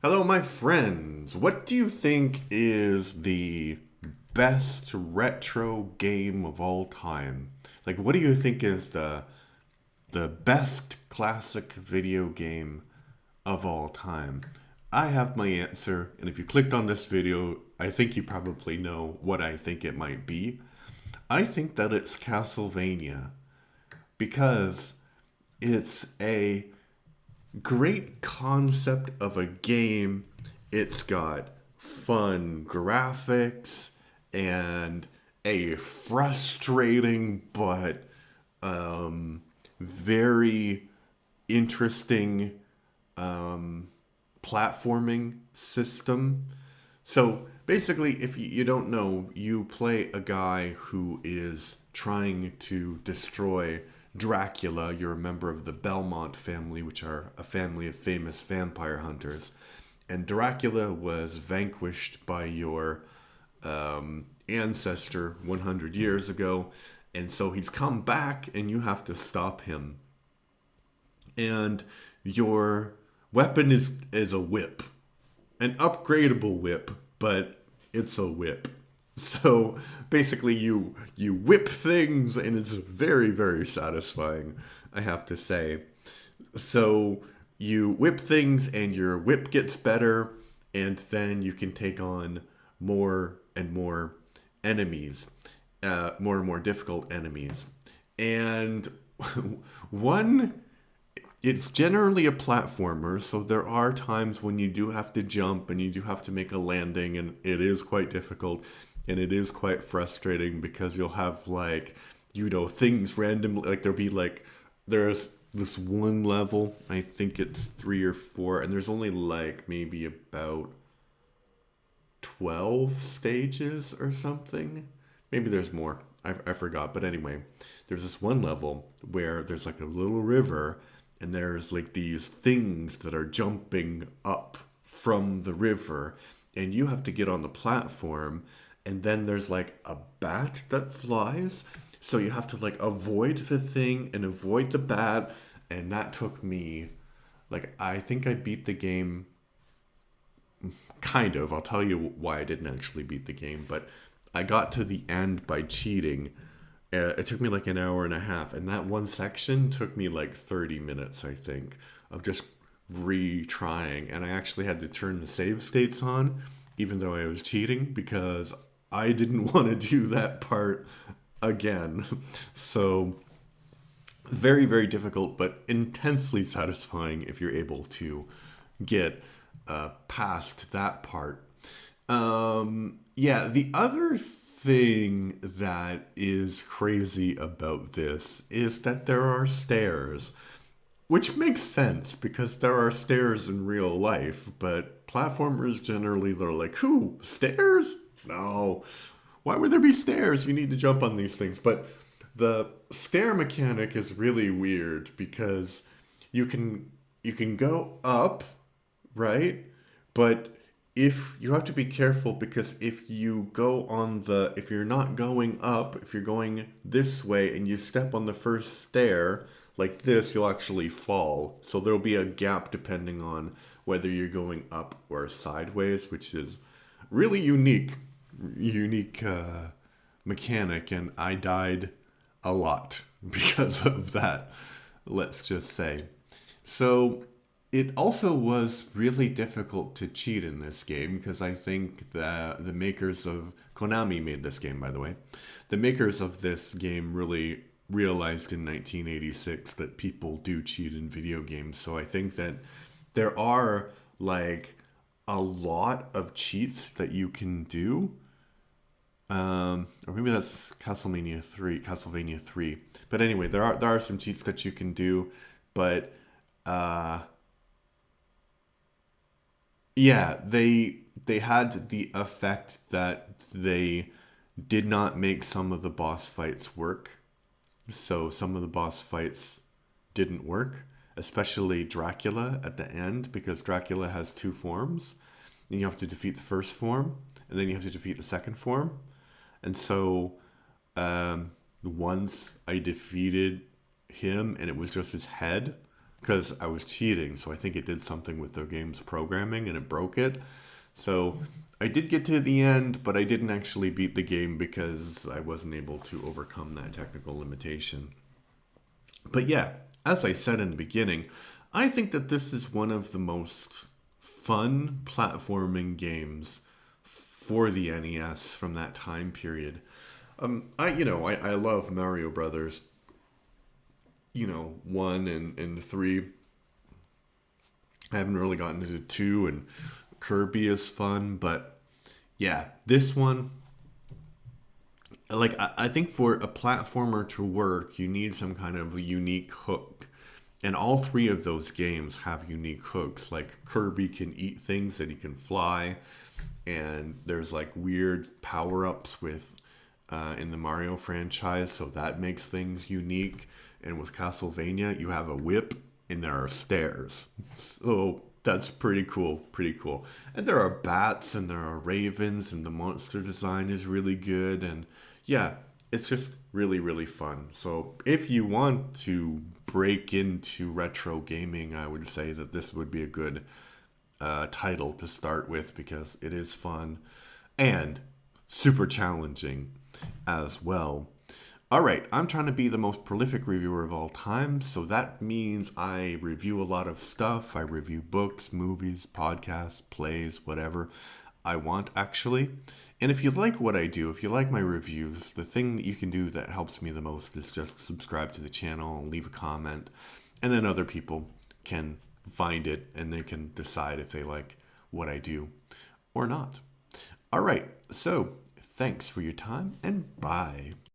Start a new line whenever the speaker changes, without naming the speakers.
Hello, my friends. What do you think is the best retro game of all time? Like, what do you think is the best classic video game of all time? I have my answer, and if you clicked on this video, I think you probably know what I think it might be. I think that it's Castlevania because it's a great concept of a game. It's got fun graphics and a frustrating but very interesting platforming system. So basically, if you don't know, you play a guy who is trying to destroy Dracula. You're a member of the Belmont family, which are a family of famous vampire hunters. And Dracula was vanquished by your ancestor 100 years ago. And so he's come back, and you have to stop him. And your weapon is a whip, an upgradable whip, but it's a whip. So basically, you whip things, and it's very satisfying, I have to say. So you whip things, and your whip gets better, and then you can take on more and more enemies, more and more difficult enemies. And one it's generally a platformer, so there are times when you do have to jump and you do have to make a landing, and it is quite difficult and it is quite frustrating because you'll have things randomly, like there's this one level, I think it's 3 or 4, and there's only maybe about 12 stages or something. Maybe there's more. I forgot. But anyway, there's this one level where there's like a little river, and there's like these things that are jumping up from the river, and you have to get on the platform, and then there's like a bat that flies, so you have to like avoid the thing and avoid the bat. And that took me, I think I beat the game, kind of. I'll tell you why I didn't actually beat the game, but I got to the end by cheating. It took me like an hour and a half, and that one section took me like 30 minutes, I think, of just retrying. And I actually had to turn the save states on, even though I was cheating, because I didn't want to do that part again. So, very difficult, but intensely satisfying if you're able to get past that part. Yeah, the other thing that is crazy about this is that there are stairs, which makes sense because there are stairs in real life, but platformers generally, they're like, who, stairs? No. Why would there be stairs? You need to jump on these things. But the stair mechanic is really weird because you can go up, right? But if you have to be careful, because if if you're not going up, if you're going this way and you step on the first stair like this, you'll actually fall. So there'll be a gap depending on whether you're going up or sideways, which is really unique mechanic, and I died a lot because of that, let's just say. So it also was really difficult to cheat in this game because I think that the makers of Konami made this game, by the way. The makers of this game really realized in 1986 that people do cheat in video games. So I think that there are a lot of cheats that you can do. Or maybe that's Castlevania 3. But anyway, there are some cheats that you can do, but yeah, they had the effect that they did not make some of the boss fights work. So some of the boss fights didn't work, especially Dracula at the end, because Dracula has two forms. And you have to defeat the first form, and then you have to defeat the second form. And so once I defeated him and it was just his head, because I was cheating. So I think it did something with the game's programming and it broke it. So I did get to the end, but I didn't actually beat the game because I wasn't able to overcome that technical limitation. But yeah, as I said in the beginning, I think that this is one of the most fun platforming games for the NES from that time period. I love Mario Brothers. 1 and 3. I haven't really gotten into 2, and Kirby is fun, but yeah, this one, like, I think for a platformer to work, you need some kind of unique hook. And all three of those games have unique hooks. Like Kirby can eat things and he can fly, and there's like weird power ups with in the Mario franchise, so that makes things unique. And with Castlevania, you have a whip and there are stairs. So that's pretty cool, pretty cool. And there are bats and there are ravens, and the monster design is really good. And yeah, it's just really, really fun. So if you want to break into retro gaming, I would say that this would be a good title to start with because it is fun and super challenging as well. All right, I'm trying to be the most prolific reviewer of all time, so that means I review a lot of stuff. I review books, movies, podcasts, plays, whatever I want, actually. And if you like what I do, if you like my reviews, the thing that you can do that helps me the most is just subscribe to the channel and leave a comment, and then other people can find it and they can decide if they like what I do or not. All right, so thanks for your time and bye.